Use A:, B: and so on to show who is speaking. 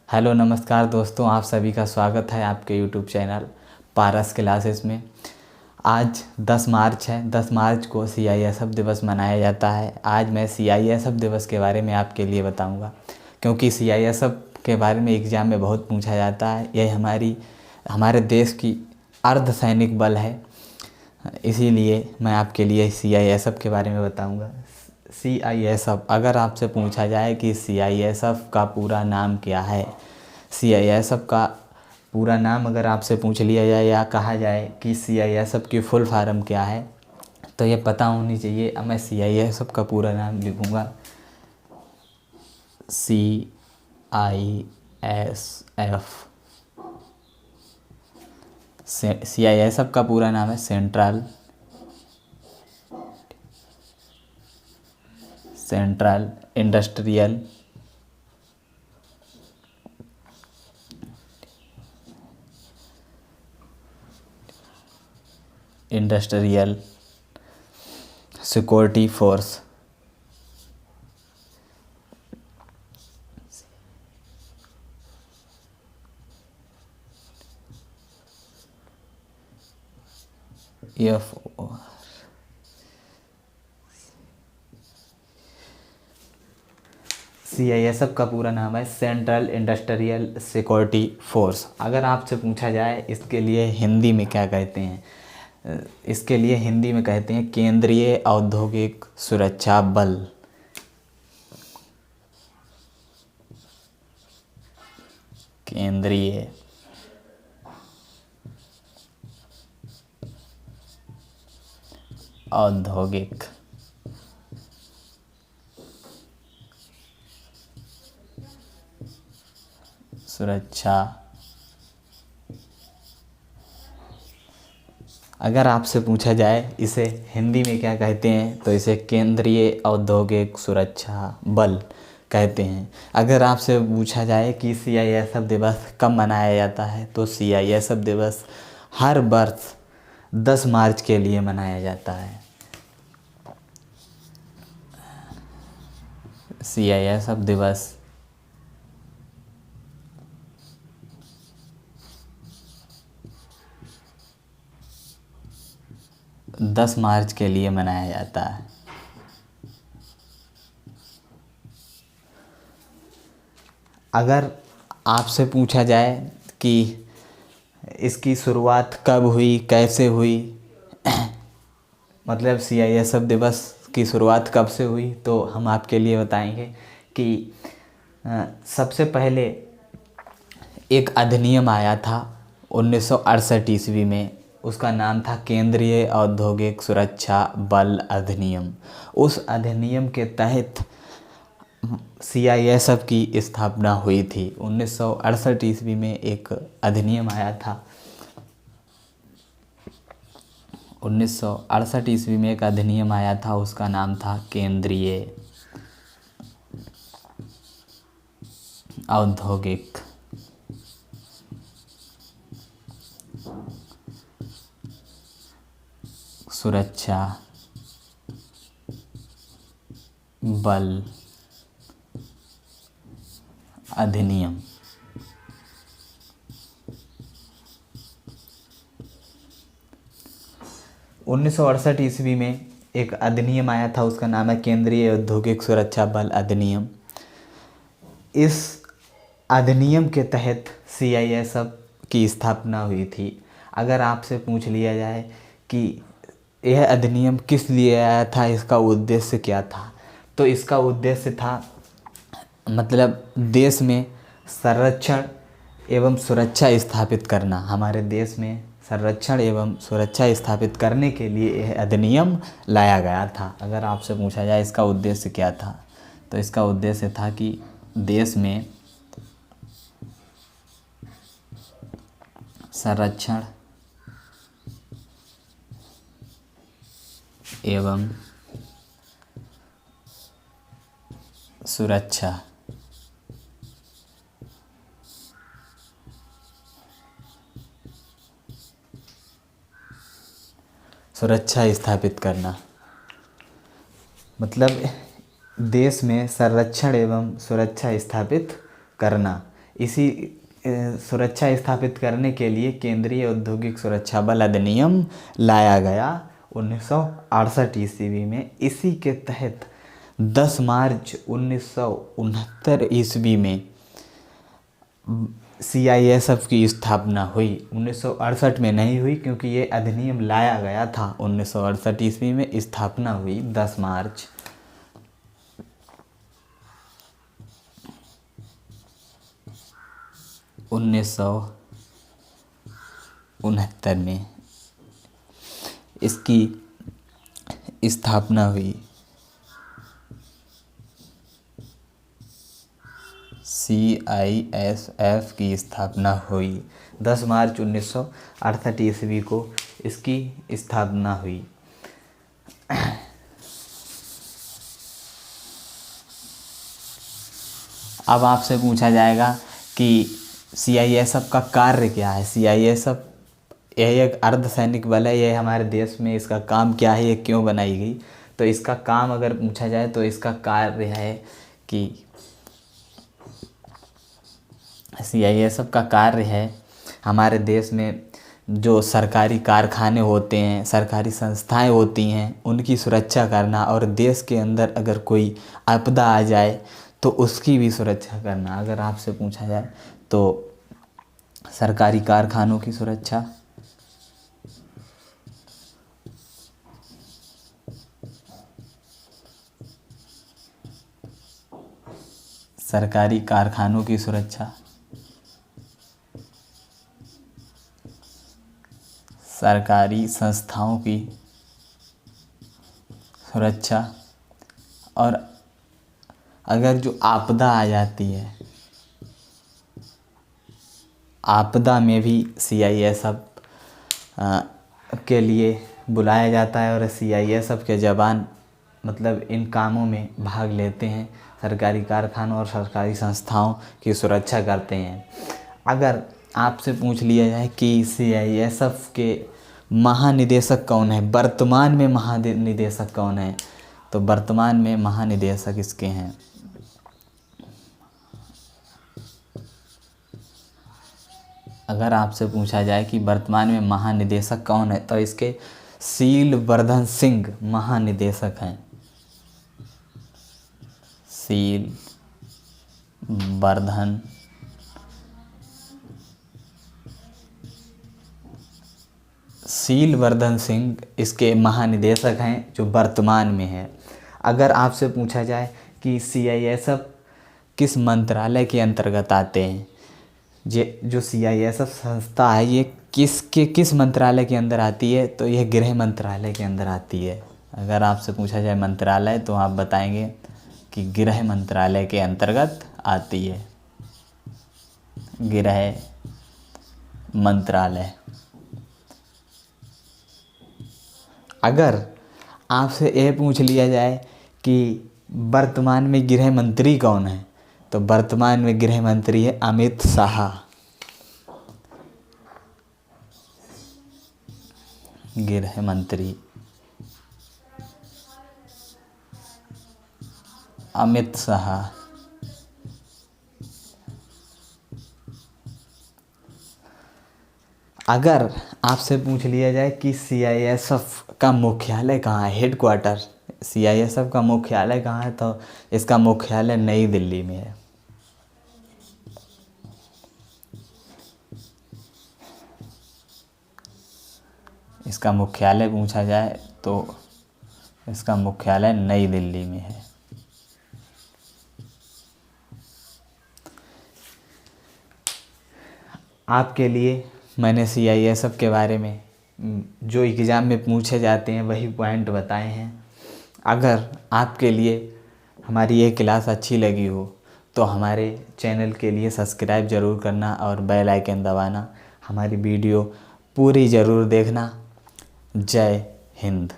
A: Hello नमस्कार दोस्तों, आप सभी का स्वागत है आपके यूट्यूब चैनल पारस क्लासेस में। आज 10 मार्च है। 10 मार्च को CISF दिवस मनाया जाता है। आज मैं CISF दिवस के बारे में आपके लिए बताऊंगा, क्योंकि CISF के बारे में एग्ज़ाम में बहुत पूछा जाता है। यह हमारे देश की अर्धसैनिक बल है, इसीलिए मैं आपके लिए CISF के बारे में बताऊंगा। CISF, अगर आपसे पूछा जाए कि CISF का पूरा नाम क्या है, CISF का पूरा नाम अगर आपसे पूछ लिया जाए या कहा जाए कि CISF की फुल फॉर्म क्या है, तो ये पता होनी चाहिए। अब मैं CISF का पूरा नाम लिखूँगा। CISF का पूरा नाम है central industrial security force. CISF का पूरा नाम है सेंट्रल इंडस्ट्रियल सिक्योरिटी फोर्स। अगर आपसे पूछा जाए इसके लिए हिंदी में क्या कहते हैं, इसके लिए हिंदी में कहते हैं केंद्रीय औद्योगिक सुरक्षा बल। केंद्रीय औद्योगिक सुरक्षा। अगर आपसे पूछा जाए इसे हिंदी में क्या कहते हैं, तो इसे केंद्रीय औद्योगिक सुरक्षा बल कहते हैं। अगर आपसे पूछा जाए कि CISF दिवस कब मनाया जाता है, तो CISF दिवस हर वर्ष 10 मार्च के लिए मनाया जाता है। CISF दिवस 10 मार्च के लिए मनाया जाता है। अगर आपसे पूछा जाए कि इसकी शुरुआत कब हुई, कैसे हुई, मतलब CISF दिवस की शुरुआत कब से हुई, तो हम आपके लिए बताएंगे कि सबसे पहले एक अधिनियम आया था 1968 ईस्वी में। उसका नाम था केंद्रीय औद्योगिक सुरक्षा बल अधिनियम। उस अधिनियम के तहत CISF की स्थापना हुई थी। 1968 ईस्वी में एक अधिनियम आया था। 1968 ईस्वी में एक अधिनियम आया था, उसका नाम था केंद्रीय औद्योगिक सुरक्षा बल अधिनियम। 1968 ईस्वी में एक अधिनियम आया था, उसका नाम है केंद्रीय औद्योगिक सुरक्षा बल अधिनियम। इस अधिनियम के तहत CISF की स्थापना हुई थी। अगर आपसे पूछ लिया जाए कि यह अधिनियम किस लिए आया था, इसका उद्देश्य क्या था, तो इसका उद्देश्य था मतलब देश में संरक्षण एवं सुरक्षा स्थापित करना। हमारे देश में संरक्षण एवं सुरक्षा स्थापित करने के लिए यह अधिनियम लाया गया था। अगर आपसे पूछा जाए इसका उद्देश्य क्या था, तो इसका उद्देश्य था कि देश में संरक्षण एवं सुरक्षा स्थापित करना, मतलब देश में संरक्षण एवं सुरक्षा स्थापित करना। इसी सुरक्षा स्थापित करने के लिए केंद्रीय औद्योगिक सुरक्षा बल अधिनियम लाया गया 1968 ईस्वी में। इसी के तहत 10 मार्च 1969 ईस्वी में CISF की स्थापना हुई। 1968 में नहीं हुई क्योंकि ये अधिनियम लाया गया था 1968 ईस्वी में। स्थापना हुई 10 मार्च 1969 में इसकी स्थापना हुई। CISF की स्थापना हुई 10 मार्च 1968 ईस्वी को इसकी स्थापना हुई। अब आपसे पूछा जाएगा कि CISF का कार्य क्या है। CISF यह एक अर्धसैनिक बल है। यह हमारे देश में इसका काम क्या है, ये क्यों बनाई गई। तो इसका काम अगर पूछा जाए तो इसका कार्य है कि CISF का कार्य है हमारे देश में जो सरकारी कारखाने होते हैं, सरकारी संस्थाएं होती हैं, उनकी सुरक्षा करना और देश के अंदर अगर कोई आपदा आ जाए तो उसकी भी सुरक्षा करना। अगर आपसे पूछा जाए तो सरकारी कारखानों की सुरक्षा, सरकारी कारखानों की सुरक्षा, सरकारी संस्थाओं की सुरक्षा, और अगर जो आपदा आ जाती है, आपदा में भी CISF के लिए बुलाया जाता है और CISF के जवान मतलब इन कामों में भाग लेते हैं, सरकारी कारखानों और सरकारी संस्थाओं की सुरक्षा करते हैं। अगर आपसे पूछ लिया जाए कि CISF के महानिदेशक कौन है, वर्तमान में महानिदेशक कौन है, तो वर्तमान में महानिदेशक इसके हैं अगर आपसे पूछा जाए कि वर्तमान में महानिदेशक कौन है तो इसके शीलवर्धन सिंह महानिदेशक हैं। शीलवर्धन सिंह इसके महानिदेशक हैं जो वर्तमान में है। अगर आपसे पूछा जाए कि CISF किस मंत्रालय के अंतर्गत आते हैं, जो CISF संस्था है ये किस मंत्रालय के अंदर आती है, तो यह गृह मंत्रालय के अंदर आती है। अगर आपसे पूछा जाए मंत्रालय तो आप बताएंगे कि गृह मंत्रालय के अंतर्गत आती है, गृह मंत्रालय। अगर आपसे यह पूछ लिया जाए कि वर्तमान में गृह मंत्री कौन है, तो वर्तमान में गृह मंत्री है अमित शाह। गृह मंत्री अमित शाह। अगर आपसे पूछ लिया जाए कि CISF का मुख्यालय कहाँ है, हेडक्वार्टर, CISF का मुख्यालय कहाँ है, तो इसका मुख्यालय नई दिल्ली में है। इसका मुख्यालय पूछा जाए तो इसका मुख्यालय नई दिल्ली में है। आपके लिए मैंने CISF के बारे में जो एग्ज़ाम में पूछे जाते हैं वही पॉइंट बताए हैं। अगर आपके लिए हमारी ये क्लास अच्छी लगी हो तो हमारे चैनल के लिए सब्सक्राइब ज़रूर करना और बेल आइकन दबाना। हमारी वीडियो पूरी ज़रूर देखना। जय हिंद।